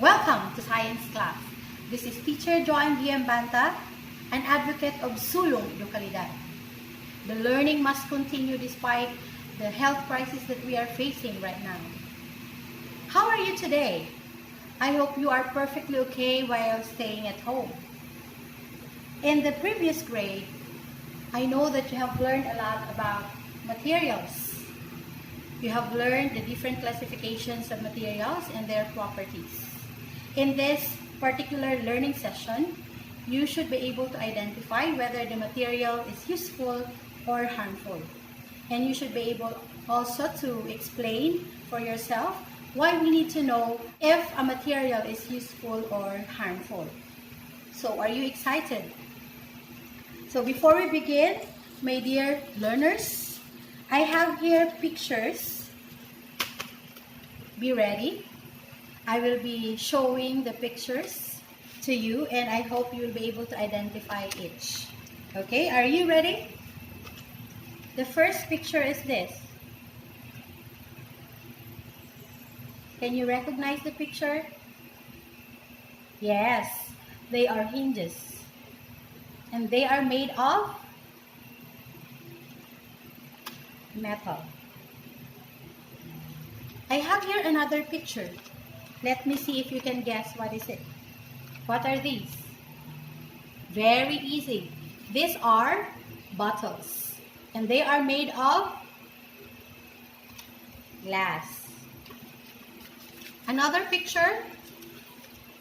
Welcome to Science Class. This is Teacher Joan Banta, an advocate of sulong edukalidad. The learning must continue despite the health crisis that we are facing right now. How are you today? I hope you are perfectly okay while staying at home. In the previous grade, I know that you have learned a lot about materials. You have learned the different classifications of materials and their properties. In this particular learning session, you should be able to identify whether the material is useful or harmful. And you should be able also to explain for yourself why we need to know if a material is useful or harmful. So, are you excited? So, before we begin, my dear learners, I have here pictures. Be ready. I will be showing the pictures to you and I hope you will be able to identify each. Okay, are you ready? The first picture is this. Can you recognize the picture? Yes, they are hinges. And they are made of metal. I have here another picture. Let me see if you can guess what is it. What are these? Very easy. These are bottles. And they are made of glass. Another picture.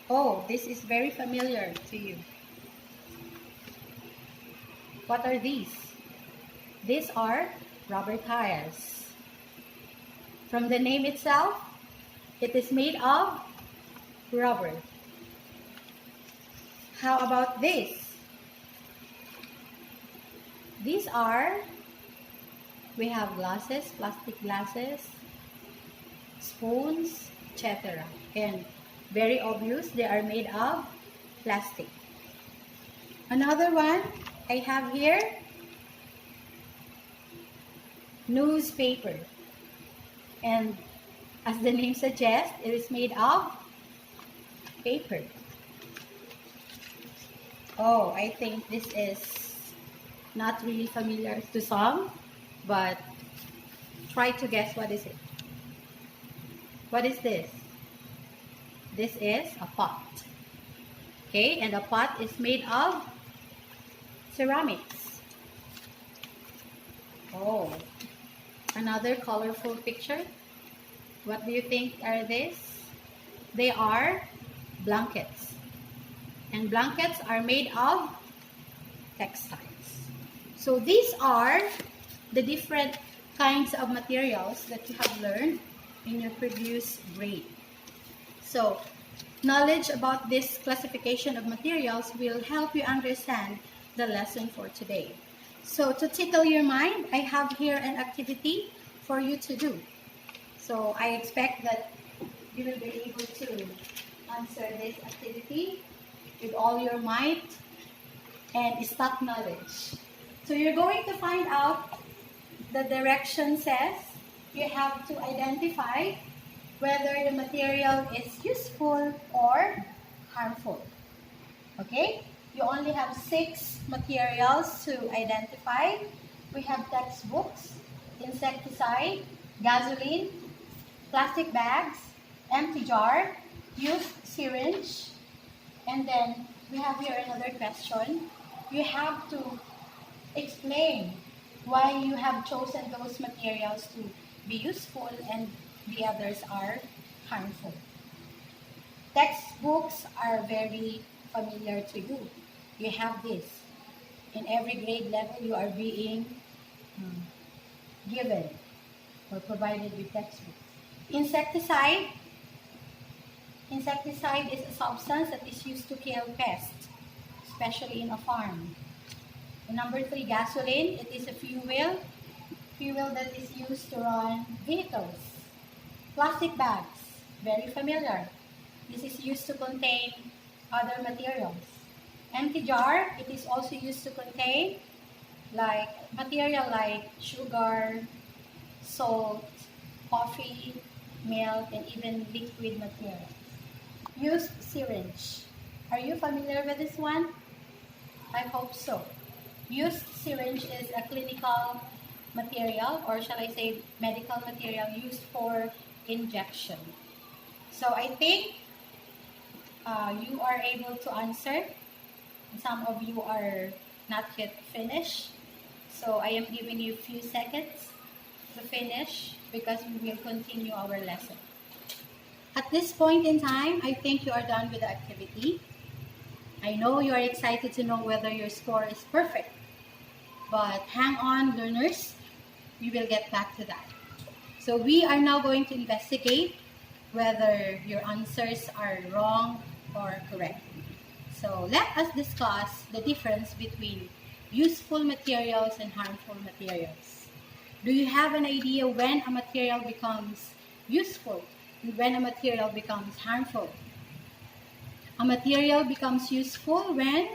Oh, this is very familiar to you. What are these? These are rubber tires. From the name itself, it is made of rubber. How about this? These are, we have glasses, plastic glasses, spoons, etc. And very obvious, they are made of plastic. Another one I have here, newspaper. And as the name suggests, it is made of paper. Oh, I think this is not really familiar to some, but try to guess what is it. What is this? This is a pot. Okay, and a pot is made of ceramics. Oh, another colorful picture. What do you think are these? They are blankets. And blankets are made of textiles. So these are the different kinds of materials that you have learned in your previous grade. So knowledge about this classification of materials will help you understand the lesson for today. So to tickle your mind, I have here an activity for you to do. So I expect that you will be able to answer this activity with all your might and stock knowledge. So you're going to find out the direction says you have to identify whether the material is useful or harmful. Okay? You only have 6 materials to identify. We have textbooks, insecticide, gasoline, plastic bags, empty jar, used syringe, and then we have here another question. You have to explain why you have chosen those materials to be useful and the others are harmful. Textbooks are very familiar to you. You have this. In every grade level, you are being given or provided with textbooks. Insecticide. Insecticide is a substance that is used to kill pests, especially in a farm. And number 3, gasoline. It is a fuel that is used to run vehicles. Plastic bags, very familiar. This is used to contain other materials. Empty jar, it is also used to contain material like sugar, salt, coffee, milk, and even liquid materials. used syringe. Are you familiar with this one? I hope so. Used syringe is a clinical material, or shall I say medical material, used for injection. So I think you are able to answer. Some of you are not yet finished. So I am giving you a few seconds to finish because we will continue our lesson. At this point in time, I think you are done with the activity. I know you are excited to know whether your score is perfect. But hang on, learners. We will get back to that. So we are now going to investigate whether your answers are wrong or correct. So let us discuss the difference between useful materials and harmful materials. Do you have an idea when a material becomes useful and when a material becomes harmful? A material becomes useful when,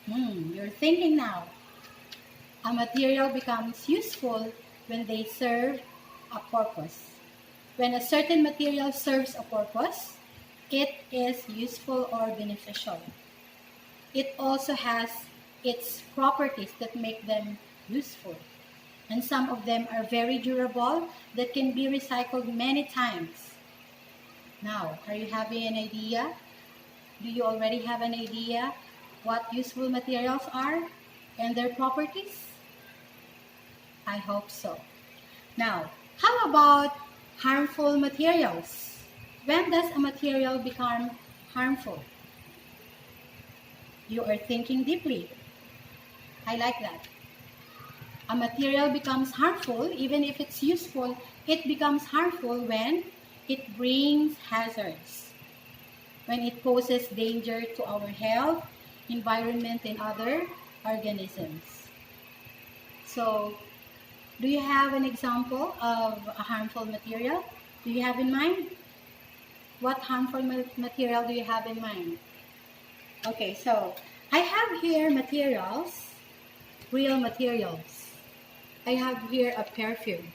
you're thinking now. A material becomes useful when they serve a purpose. When a certain material serves a purpose, it is useful or beneficial. It also has its properties that make them useful. And some of them are very durable that can be recycled many times. Now, are you having an idea? Do you already have an idea what useful materials are and their properties? I hope so. Now, how about harmful materials? When does a material become harmful? You are thinking deeply. I like that. A material becomes harmful, even if it's useful, it becomes harmful when it brings hazards, when it poses danger to our health, environment, and other organisms. So, do you have an example of a harmful material? Do you have in mind? What harmful material do you have in mind? Okay, so I have here materials, real materials. I have here a perfume.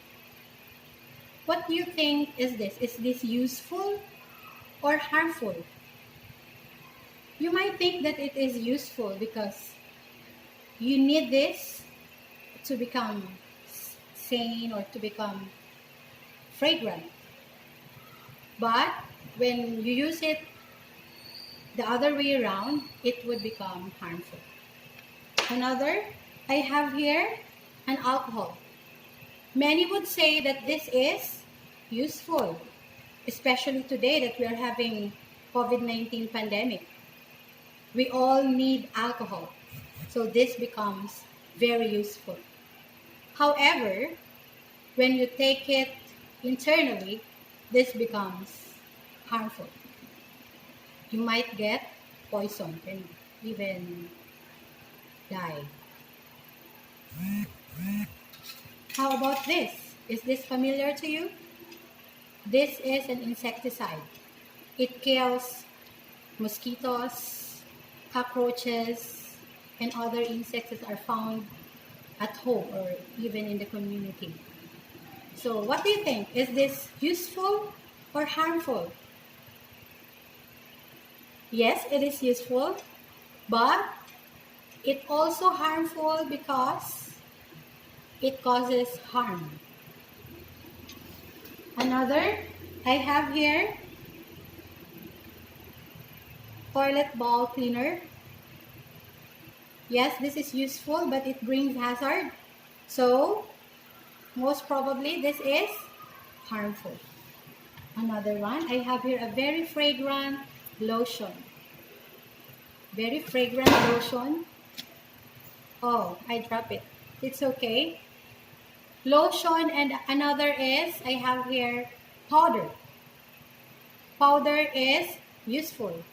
What do you think is this? Is this useful or harmful? You might think that it is useful because you need this to become sane or to become fragrant. But when you use it the other way around, it would become harmful. Another, I have here an alcohol. Many would say that this is useful, especially today that we are having COVID-19 pandemic. We all need alcohol, so this becomes very useful. However, when you take it internally, this becomes harmful. You might get poisoned and even die. How about this? Is this familiar to you? This is an insecticide. It kills mosquitoes, cockroaches, and other insects that are found at home or even in the community. So what do you think? Is this useful or harmful? Yes, it is useful, but it also harmful because it causes harm. Another, I have here toilet bowl cleaner. Yes, this is useful, but it brings hazard. So, most probably this is harmful. Another one, I have here a very fragrant lotion. Very fragrant lotion. Oh, I dropped it. It's okay. Lotion, and another is, I have here powder. Powder is useful.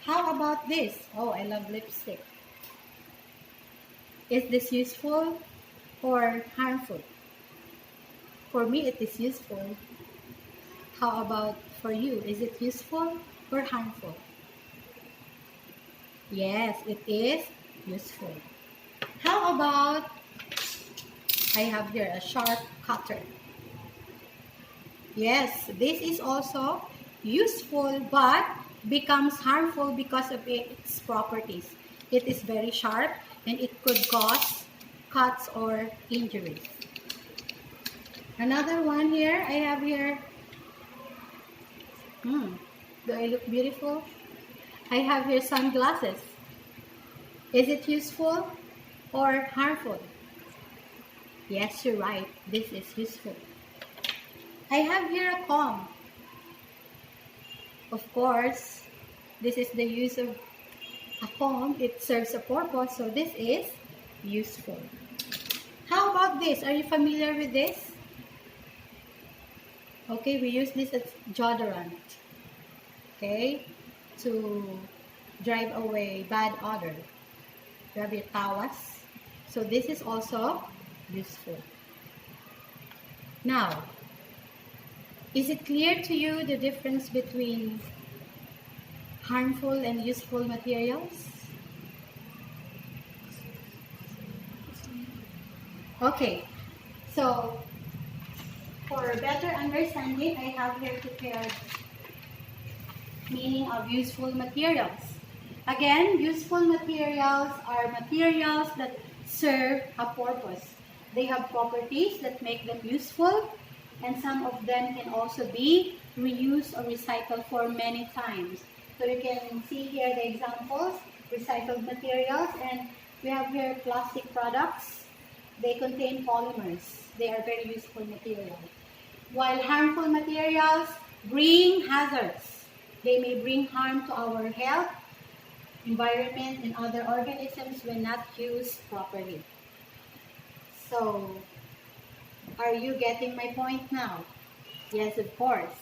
How about this? Oh, I love lipstick. Is this useful or harmful? For me, it is useful. How about for you? Is it useful or harmful? Yes, it is useful. How about, I have here a sharp cutter. Yes, this is also useful but becomes harmful because of its properties. It is very sharp and it could cause cuts or injuries. Another one here, I have here. Do I look beautiful? I have here sunglasses. Is it useful or harmful? Yes, you're right. This is useful. I have here a comb. Of course, this is the use of a comb. It serves a purpose, so this is useful. How about this? Are you familiar with this? Okay, we use this as deodorant. Okay, to drive away bad odor. We have your tawas. So this is also useful. Now, is it clear to you the difference between harmful and useful materials? Okay, so for better understanding, I have here prepared meaning of useful materials. Again, useful materials are materials that serve a purpose. They have properties that make them useful, and some of them can also be reused or recycled for many times. So you can see here the examples, recycled materials, and we have here plastic products. They contain polymers. They are very useful materials. While harmful materials bring hazards. They may bring harm to our health, environment, and other organisms when not used properly. So, are you getting my point now? Yes, of course.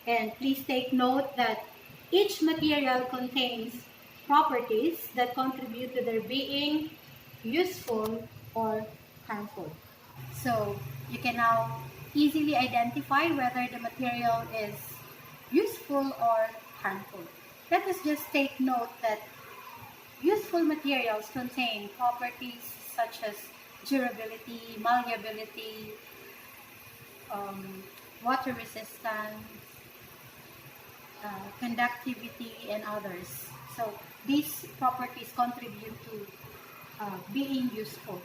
And please take note that each material contains properties that contribute to their being useful or harmful. So, you can now easily identify whether the material is useful or harmful. Let us just take note that useful materials contain properties such as durability, malleability, water resistance, conductivity, and others. So these properties contribute to being useful.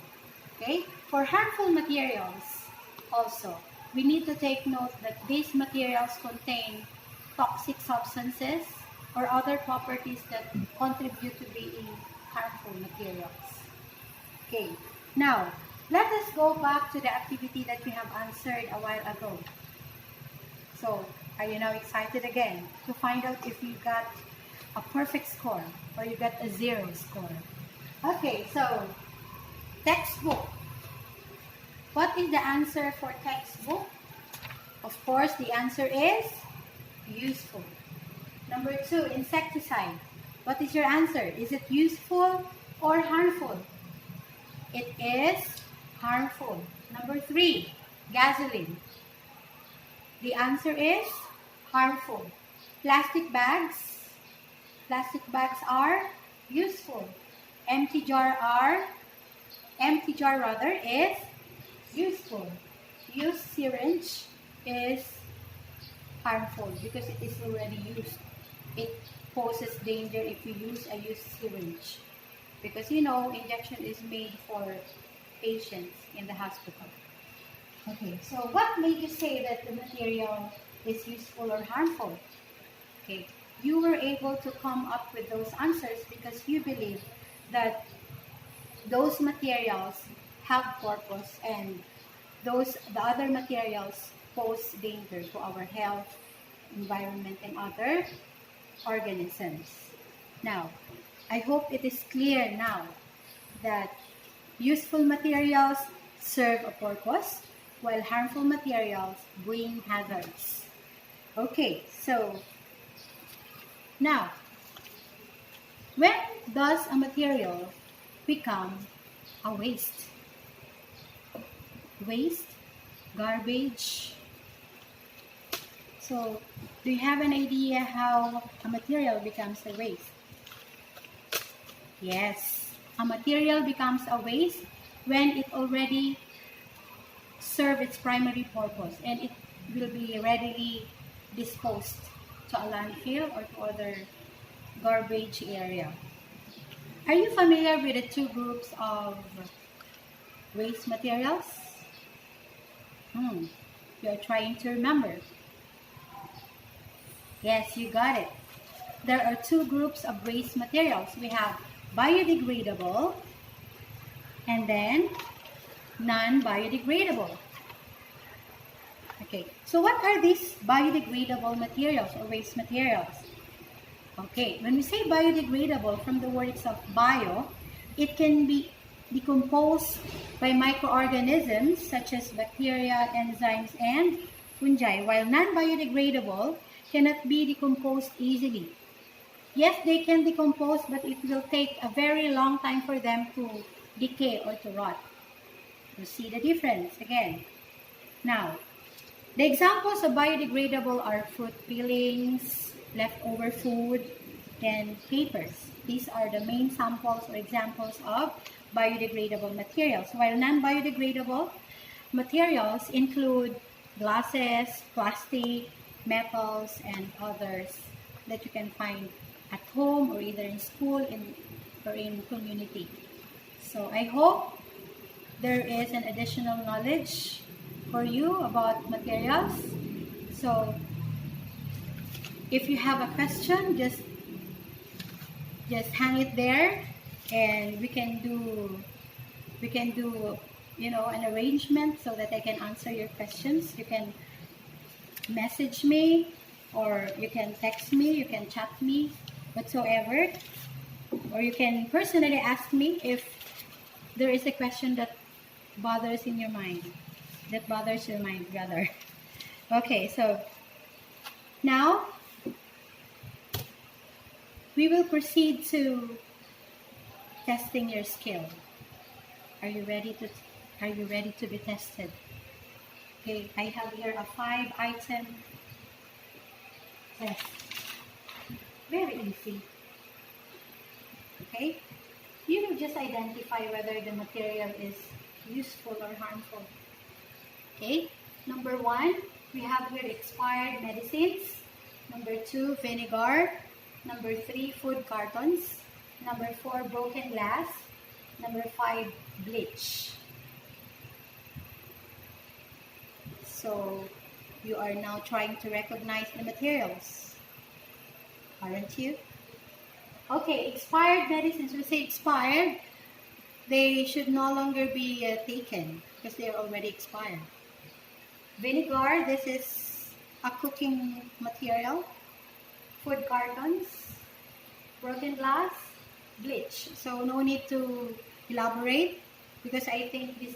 Okay? For harmful materials also, we need to take note that these materials contain toxic substances or other properties that contribute to being harmful materials. Okay, now let us go back to the activity that we have answered a while ago. So, are you now excited again to find out if you got a perfect score or you got a 0 score? Okay, so textbook. What is the answer for textbook? Of course, the answer is useful. Number 2, insecticide. What is your answer? Is it useful or harmful? It is harmful. Number 3, gasoline. The answer is harmful. Plastic bags. Plastic bags are useful. Empty jar is useful. Used syringe is harmful because it is already used. It poses danger if you use a used syringe because injection is made for patients in the hospital. Okay, so what made you say that the material is useful or harmful? Okay, you were able to come up with those answers because you believe that those materials have purpose and the other materials pose danger to our health, environment, and other organisms. Now, I hope it is clear now that useful materials serve a purpose while harmful materials bring hazards. Okay, so now, when does a material become a waste? Waste, garbage. So, do you have an idea how a material becomes a waste? Yes, a material becomes a waste when it already serves its primary purpose and it will be readily disposed to a landfill or to other garbage area. Are you familiar with the two groups of waste materials? You are trying to remember. Yes, you got it. There are two groups of waste materials. We have biodegradable and then non-biodegradable. Okay, so what are these biodegradable materials or waste materials? Okay, when we say biodegradable, from the word itself, bio, it can be decomposed by microorganisms such as bacteria, enzymes, and fungi, while non-biodegradable cannot be decomposed easily. Yes, they can decompose, but it will take a very long time for them to decay or to rot. You see the difference again. Now, the examples of biodegradable are fruit peelings, leftover food, and papers. These are the main samples or examples of biodegradable materials. While non-biodegradable materials include glasses, plastic, metals, and others that you can find at home or either in school or in community. So I hope there is an additional knowledge for you about materials. So if you have a question, just hang it there, and we can do an arrangement so that I can answer your questions. You can message me, or you can text me, you can chat me, whatsoever, or you can personally ask me if there is a question that bothers your mind rather. Okay, so now we will proceed to testing your skill. Are you ready to be tested? Okay, I have here a 5-item test. Very easy. Okay, you will just identify whether the material is useful or harmful. Okay, number 1, we have here expired medicines. Number 2, vinegar. Number 3, food cartons. Number 4, broken glass. Number 5, bleach. So you are now trying to recognize the materials, aren't you? Okay, expired medicines. We say expired, they should no longer be taken because they are already expired. Vinegar, this is a cooking material. Food cartons, broken glass, bleach. So no need to elaborate because I think these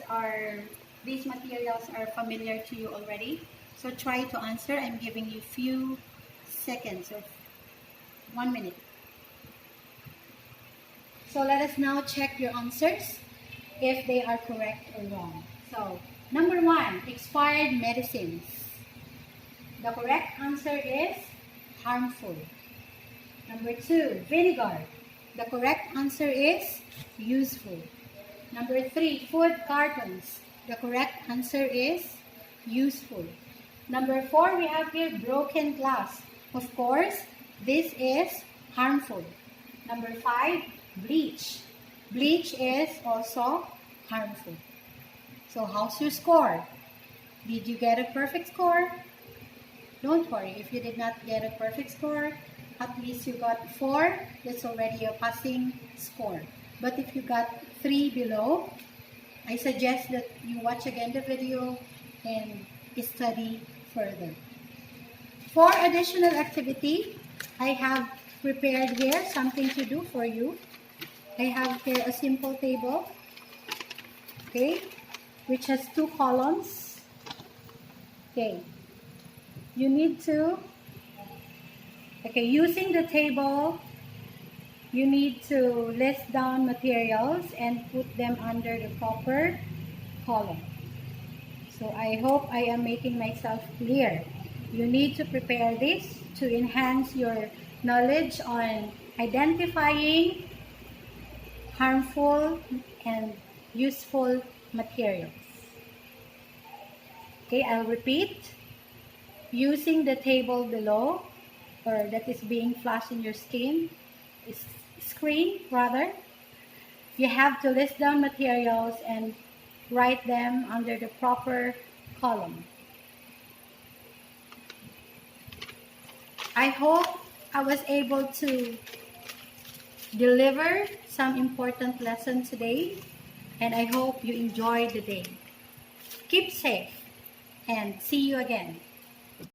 materials are familiar to you already. So try to answer. I'm giving you few seconds of 1 minute. So let us now check your answers if they are correct or wrong. So number 1, expired medicines. The correct answer is harmful. Number 2, vinegar. The correct answer is useful. Number 3, food cartons. The correct answer is useful. Number 4, we have here broken glass. Of course, this is harmful. Number 5, bleach. Bleach is also harmful. So how's your score? Did you get a perfect score? Don't worry, if you did not get a perfect score, at least you got 4, that's already a passing score. But if you got 3 below, I suggest that you watch again the video and study further. For additional activity, I have prepared here something to do for you. I have here a simple table, okay, which has 2 columns. Okay. You need to, using the table, you need to list down materials and put them under the proper column. So I hope I am making myself clear. You need to prepare this to enhance your knowledge on identifying harmful and useful materials. Okay, I'll repeat. Using the table below, or that is being flashed in your screen rather. You have to list down materials and write them under the proper column. I hope I was able to deliver some important lesson today, and I hope you enjoyed the day. Keep safe and see you again.